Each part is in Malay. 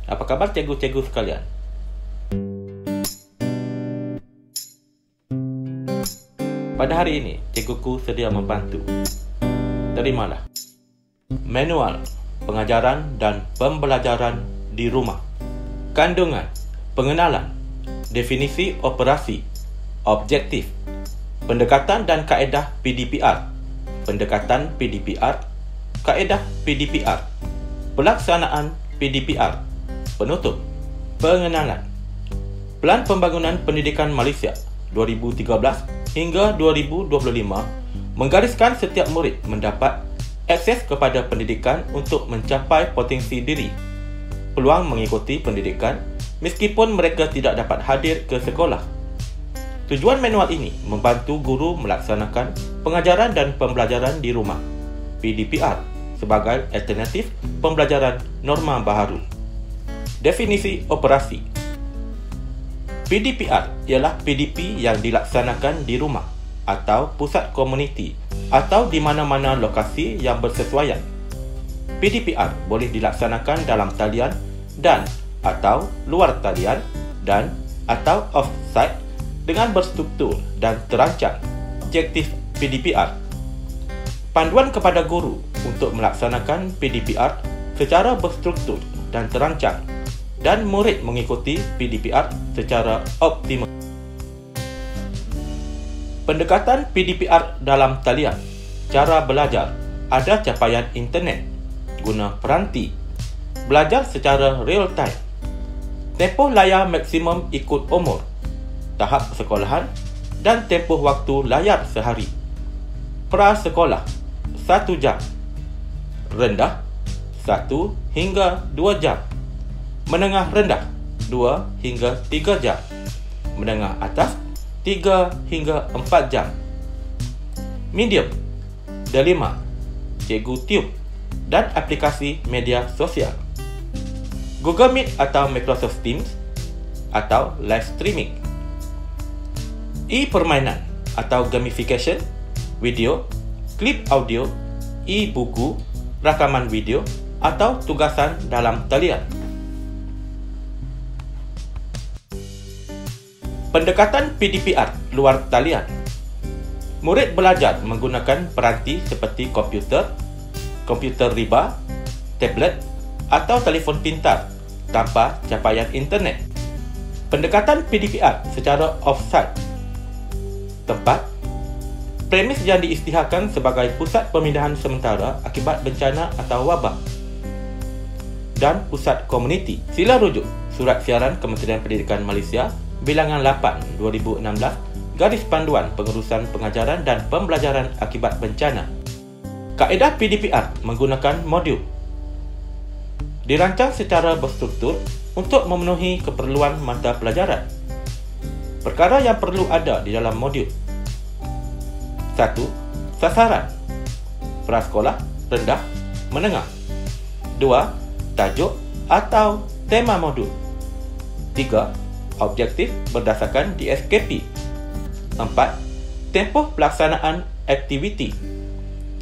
Apa khabar cikgu-cikgu sekalian? Pada hari ini, cikguku sedia membantu. Terimalah. Manual pengajaran dan pembelajaran di rumah. Kandungan, pengenalan, definisi operasi, objektif, pendekatan dan kaedah PDPR, pendekatan PDPR, kaedah PDPR, pelaksanaan PDPR, penutup, pengenalan. Pelan Pembangunan Pendidikan Malaysia 2013 hingga 2025 menggariskan setiap murid mendapat akses kepada pendidikan untuk mencapai potensi diri, peluang mengikuti pendidikan meskipun mereka tidak dapat hadir ke sekolah. Tujuan manual ini membantu guru melaksanakan pengajaran dan pembelajaran di rumah (PDPR) sebagai alternatif pembelajaran norma baharu. Definisi operasi. PDPR ialah PDP yang dilaksanakan di rumah atau pusat komuniti atau di mana-mana lokasi yang bersesuaian. PDPR boleh dilaksanakan dalam talian dan atau luar talian dan atau off-site dengan berstruktur dan terancang. Objektif PDPR. Panduan kepada guru untuk melaksanakan PDPR secara berstruktur dan terancang dan murid mengikuti PDPR secara optimal. Pendekatan PDPR dalam talian. Cara belajar. Ada capaian internet. Guna peranti. Belajar secara real time. Tempoh layar maksimum ikut umur, tahap persekolahan dan tempoh waktu layar sehari. Prasekolah 1 jam. Rendah 1 hingga 2 jam. Menengah rendah 2 hingga 3 jam. Menengah atas 3 hingga 4 jam. Medium delima, cikgu tube dan aplikasi media sosial. Google Meet atau Microsoft Teams atau live streaming. E-permainan atau gamification, video, klip audio, e-buku, rakaman video atau tugasan dalam talian. Pendekatan PDPR luar talian. Murid belajar menggunakan peranti seperti komputer riba, tablet atau telefon pintar tanpa capaian internet. Pendekatan PDPR secara off-site. Tempat, premis yang diisytiharkan sebagai pusat pemindahan sementara akibat bencana atau wabak, dan pusat komuniti. Sila rujuk Surat Siaran Kementerian Pendidikan Malaysia Bilangan 8 2016 Garis Panduan Pengurusan Pengajaran dan Pembelajaran Akibat Bencana. Kaedah PDPR menggunakan modul. Dirancang secara berstruktur untuk memenuhi keperluan mata pelajaran. Perkara yang perlu ada di dalam modul. 1. Sasaran. Prasekolah, rendah, menengah. 2. Tajuk atau tema modul. 3. Objektif berdasarkan DSKP. 4. Tempoh pelaksanaan aktiviti.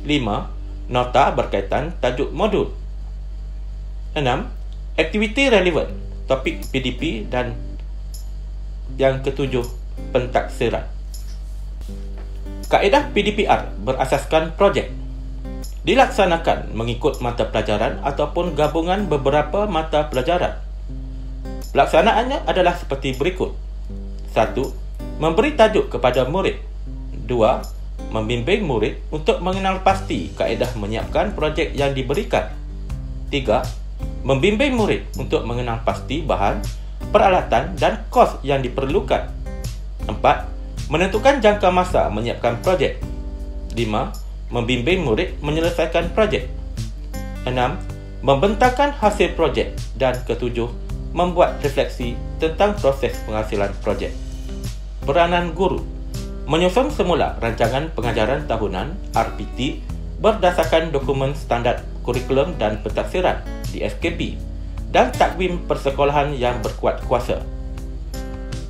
5. Nota berkaitan tajuk modul. 6. Aktiviti relevan, topik PDP dan yang ketujuh, pentaksiran. Kaedah PDPR berasaskan projek. Dilaksanakan mengikut mata pelajaran ataupun gabungan beberapa mata pelajaran. Pelaksanaannya adalah seperti berikut. 1. Memberi tajuk kepada murid. 2. Membimbing murid untuk mengenal pasti kaedah menyiapkan projek yang diberikan. 3. Membimbing murid untuk mengenal pasti bahan, peralatan dan kos yang diperlukan. 4. Menentukan jangka masa menyiapkan projek. 5. Membimbing murid menyelesaikan projek. 6. Membentangkan hasil projek. Dan ketujuh, membuat refleksi tentang proses penghasilan projek. Peranan guru. Menyusun semula rancangan pengajaran tahunan RPT berdasarkan dokumen standard kurikulum dan pentaksiran DSKP dan takwim persekolahan yang berkuat kuasa.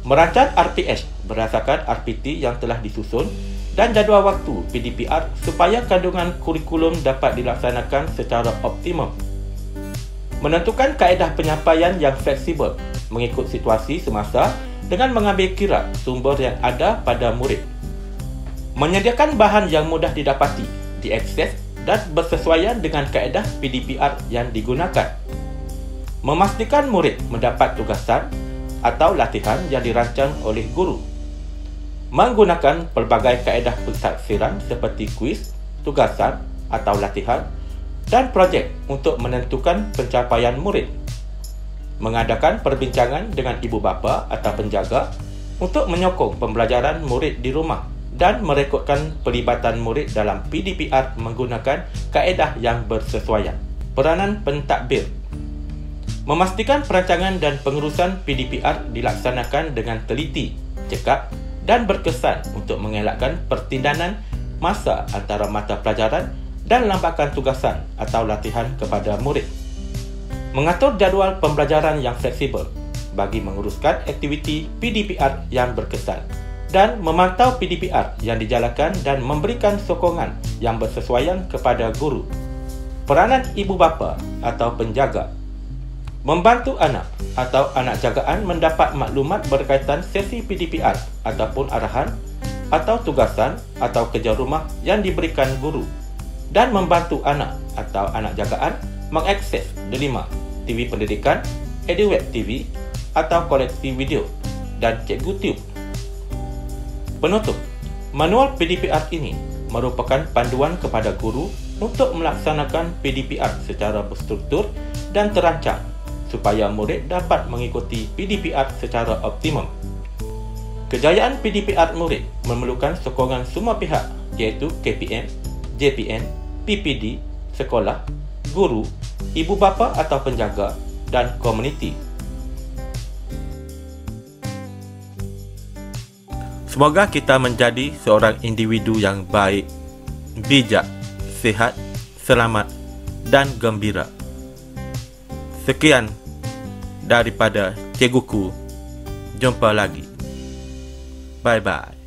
Merancang RPS berdasarkan RPT yang telah disusun dan jadual waktu PDPR supaya kandungan kurikulum dapat dilaksanakan secara optimum. Menentukan kaedah penyampaian yang fleksibel mengikut situasi semasa dengan mengambil kira sumber yang ada pada murid. Menyediakan bahan yang mudah didapati, diakses dan bersesuaian dengan kaedah PDPR yang digunakan. Memastikan murid mendapat tugasan atau latihan yang dirancang oleh guru. Menggunakan pelbagai kaedah pentafsiran seperti kuis, tugasan atau latihan dan projek untuk menentukan pencapaian murid. Mengadakan perbincangan dengan ibu bapa atau penjaga untuk menyokong pembelajaran murid di rumah dan merekodkan pelibatan murid dalam PDPR menggunakan kaedah yang bersesuaian. Peranan pentadbir. Memastikan perancangan dan pengurusan PDPR dilaksanakan dengan teliti, cekap dan berkesan untuk mengelakkan pertindanan masa antara mata pelajaran dan lambakan tugasan atau latihan kepada murid. Mengatur jadual pembelajaran yang fleksibel bagi menguruskan aktiviti PDPR yang berkesan dan memantau PDPR yang dijalankan dan memberikan sokongan yang bersesuaian kepada guru. Peranan ibu bapa atau penjaga. Membantu anak atau anak jagaan mendapat maklumat berkaitan sesi PDPR ataupun arahan atau tugasan atau kerja rumah yang diberikan guru dan membantu anak atau anak jagaan mengakses delima TV pendidikan, EduWeb TV atau koleksi video dan Cikgu Tube. Penutup, manual PDPR ini merupakan panduan kepada guru untuk melaksanakan PDPR secara berstruktur dan terancang supaya murid dapat mengikuti PDPR secara optimum. Kejayaan PDPR murid memerlukan sokongan semua pihak iaitu KPM, JPM, PPD, sekolah, guru, ibu bapa atau penjaga dan komuniti. Semoga kita menjadi seorang individu yang baik, bijak, sihat, selamat dan gembira. Sekian daripada Cikguku. Jumpa lagi. Bye-bye.